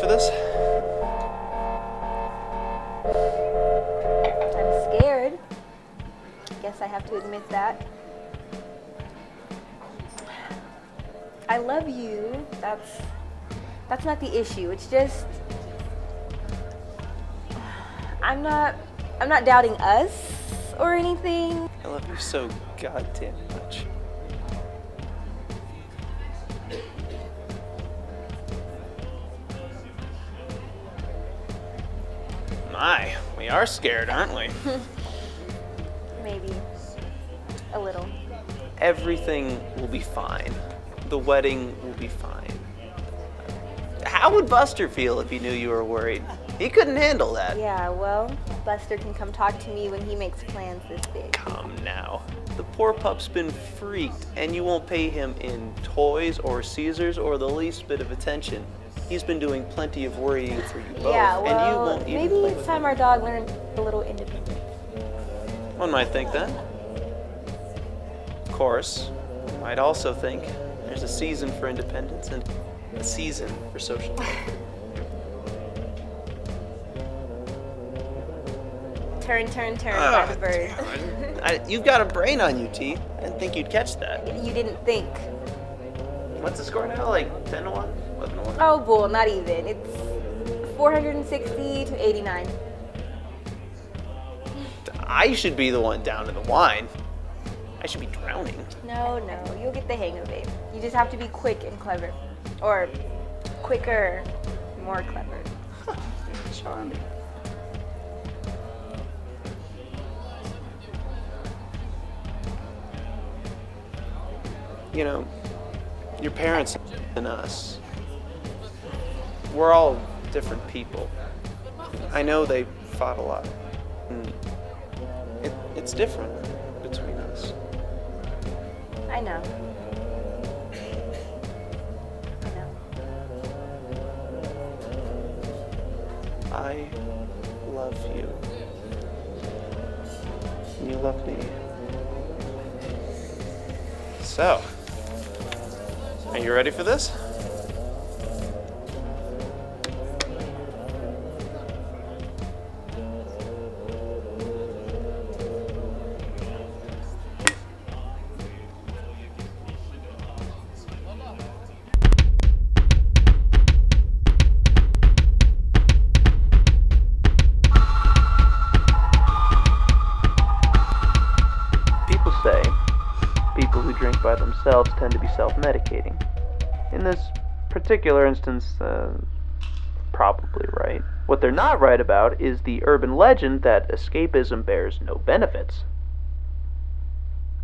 for this? I'm scared. Guess I have to admit that. I love you. That's not the issue. It's just I'm not doubting us or anything. I love you so goddamn much. My, we are scared, aren't we? Maybe. A little. Everything will be fine. The wedding will be fine. How would Buster feel if he knew you were worried? He couldn't handle that. Yeah, well, Buster can come talk to me when he makes plans this big. Come now. The poor pup's been freaked, and you won't pay him in toys or Caesars or the least bit of attention. He's been doing plenty of worrying for you both, Yeah, well, and you won't even maybe play it's with time him. our dog learned a little independence. One might think that. Of course, one might also think there's a season for independence and a season for social life. Turn, by the bird. You've got a brain on you, T. I didn't think you'd catch that. You didn't think. What's the score now? Like 10-1? 11-1? Oh, bull, not even. It's 460 to 89. I should be the one down in the wine. I should be drowning. No, you'll get the hang of it. You just have to be quick and clever. Or quicker, more clever. Charming. You know, your parents and us, we're all different people. I know they fought a lot. And it's different between us. I know. I love you. And you love me. So, are you ready for this? People say people who drink by themselves tend to be self-medicating. In this particular instance, probably right. What they're not right about is the urban legend that escapism bears no benefits.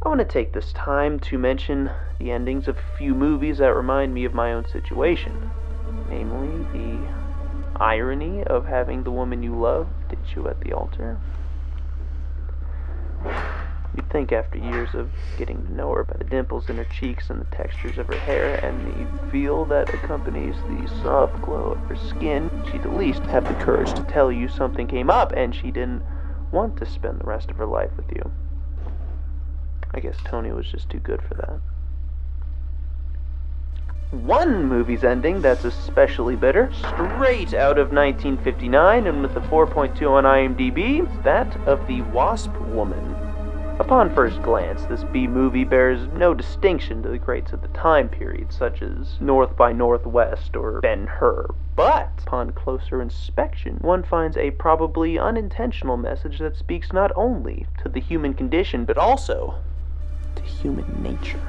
I want to take this time to mention the endings of a few movies that remind me of my own situation. Namely, the irony of having the woman you love ditch you at the altar. You'd think after years of getting to know her by the dimples in her cheeks and the textures of her hair and the feel that accompanies the soft glow of her skin, she'd at least have the courage to tell you something came up and she didn't want to spend the rest of her life with you. I guess Toni was just too good for that. One movie's ending that's especially bitter, straight out of 1959 and with a 4.2 on IMDb, that of The Wasp Woman. Upon first glance, this B-movie bears no distinction to the greats of the time period, such as North by Northwest or Ben-Hur. But, upon closer inspection, one finds a probably unintentional message that speaks not only to the human condition, but also to human nature.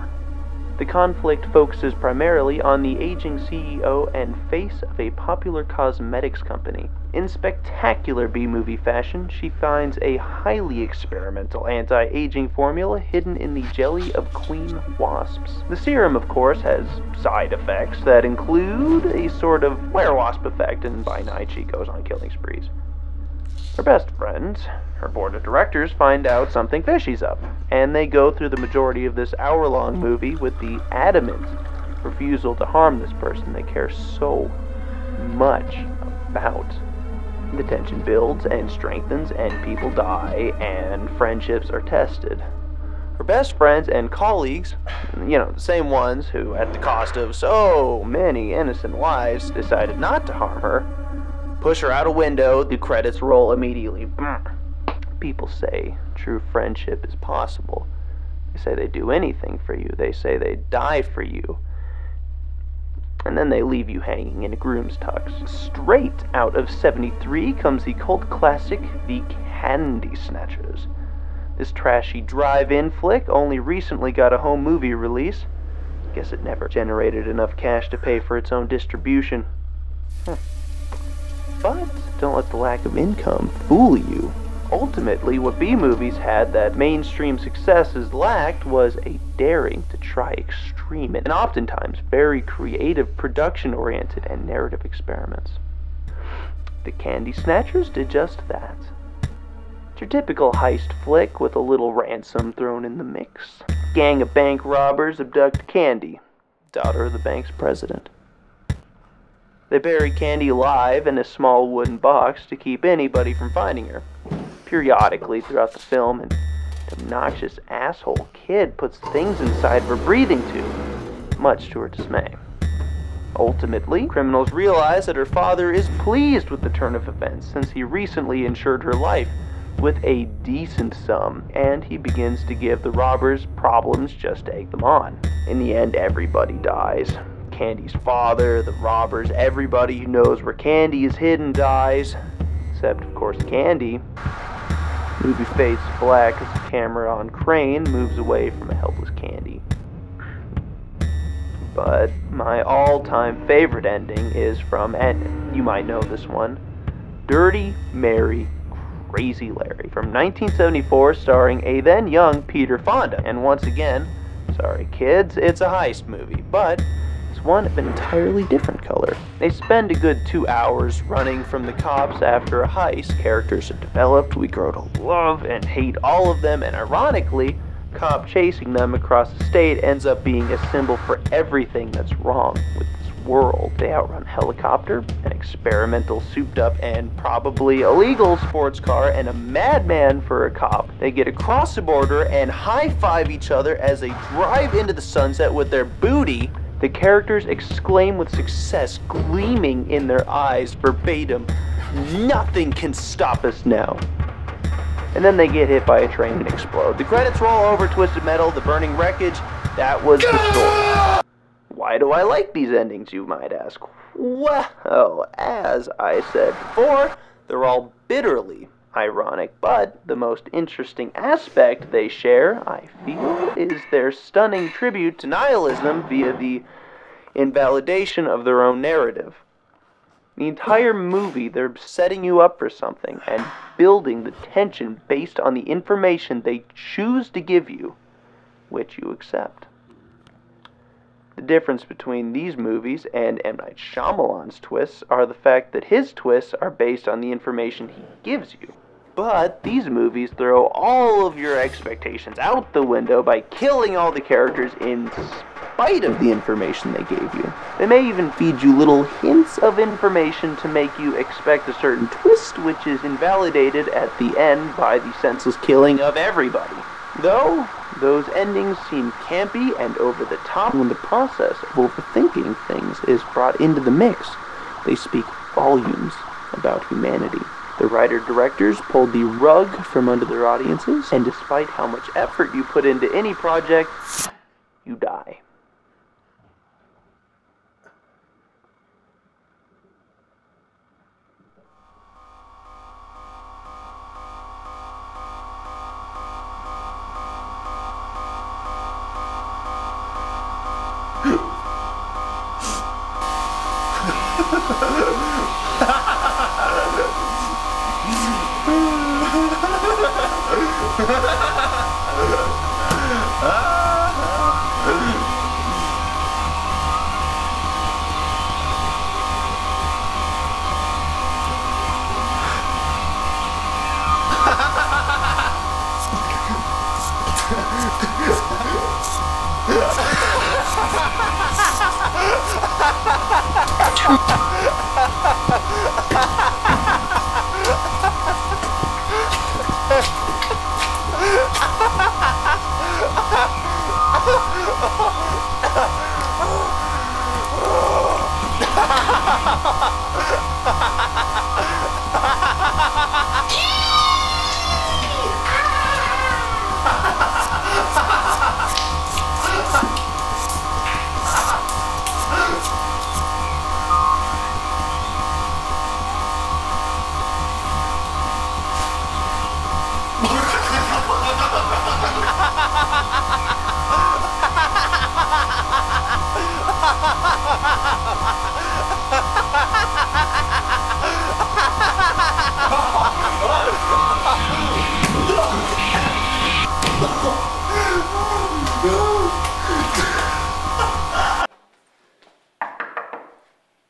The conflict focuses primarily on the aging CEO and face of a popular cosmetics company. In spectacular B-movie fashion, she finds a highly experimental anti-aging formula hidden in the jelly of queen wasps. The serum, of course, has side effects that include a sort of werewasp effect, and by night she goes on killing sprees. Her best friends, her board of directors, find out something fishy's up, and they go through the majority of this hour-long movie with the adamant refusal to harm this person they care so much about. The tension builds and strengthens, and people die, and friendships are tested. Her best friends and colleagues, you know, the same ones who, at the cost of so many innocent lives, decided not to harm her, push her out a window. The credits roll immediately. People say true friendship is possible. They say they'd do anything for you. They say they'd die for you. And then they leave you hanging in a groom's tux. Straight out of '73 comes the cult classic, The Candy Snatchers. This trashy drive-in flick only recently got a home movie release. Guess it never generated enough cash to pay for its own distribution. But don't let the lack of income fool you. Ultimately, what B-movies had that mainstream successes lacked was a daring to try extreme and oftentimes very creative production-oriented and narrative experiments. The Candy Snatchers did just that. It's your typical heist flick with a little ransom thrown in the mix. A gang of bank robbers abduct Candy, daughter of the bank's president. They bury Candy alive in a small wooden box to keep anybody from finding her. Periodically throughout the film, an obnoxious asshole kid puts things inside of her breathing tube, much to her dismay. Ultimately, criminals realize that her father is pleased with the turn of events since he recently insured her life with a decent sum, and he begins to give the robbers problems just to egg them on. In the end, everybody dies. Candy's father, the robbers, everybody who knows where Candy is hidden dies. Except, of course, Candy. The movie fades to black as the camera on crane moves away from a helpless Candy. But my all-time favorite ending is from, and you might know this one, Dirty Mary, Crazy Larry, from 1974, starring a then young Peter Fonda. And once again, sorry kids, it's a heist movie, but one of an entirely different color. They spend a good 2 hours running from the cops after a heist. Characters are developed, we grow to love and hate all of them, and ironically, cop chasing them across the state ends up being a symbol for everything that's wrong with this world. They outrun a helicopter, an experimental souped-up and probably illegal sports car, and a madman for a cop. They get across the border and high-five each other as they drive into the sunset with their booty. The characters exclaim with success gleaming in their eyes verbatim, "Nothing can stop us now." And then they get hit by a train and explode. The credits roll over Twisted Metal, the burning wreckage. That was the story. Why do I like these endings, you might ask? Well, as I said before, they're all bitterly ironic, but the most interesting aspect they share, I feel, is their stunning tribute to nihilism via the invalidation of their own narrative. The entire movie, they're setting you up for something and building the tension based on the information they choose to give you, which you accept. The difference between these movies and M. Night Shyamalan's twists are the fact that his twists are based on the information he gives you. But these movies throw all of your expectations out the window by killing all the characters in spite of the information they gave you. They may even feed you little hints of information to make you expect a certain twist, which is invalidated at the end by the senseless killing of everybody. Though, those endings seem campy and over the top when the process of overthinking things is brought into the mix. They speak volumes about humanity. The writer-directors pulled the rug from under their audiences, and despite how much effort you put into any project, you die.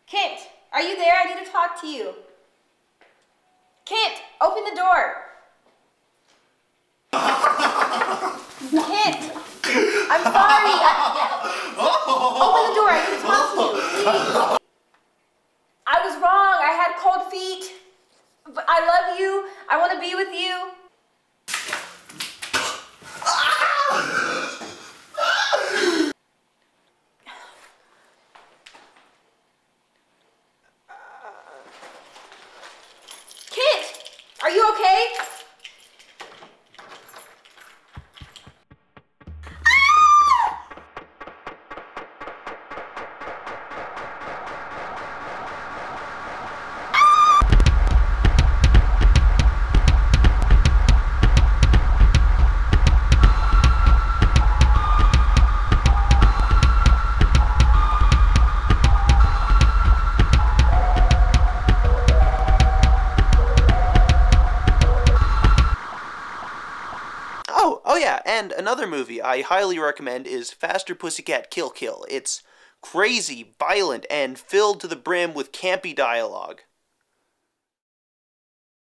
Kent, are you there? I need to talk to you. Kent, open the door. Kent, I'm sorry. Open the door. I need to talk to you. I was wrong. I had cold feet. But I love you. I want to be with you. Kent, are you okay? Oh yeah, and another movie I highly recommend is Faster Pussycat Kill Kill. It's crazy, violent, and filled to the brim with campy dialogue.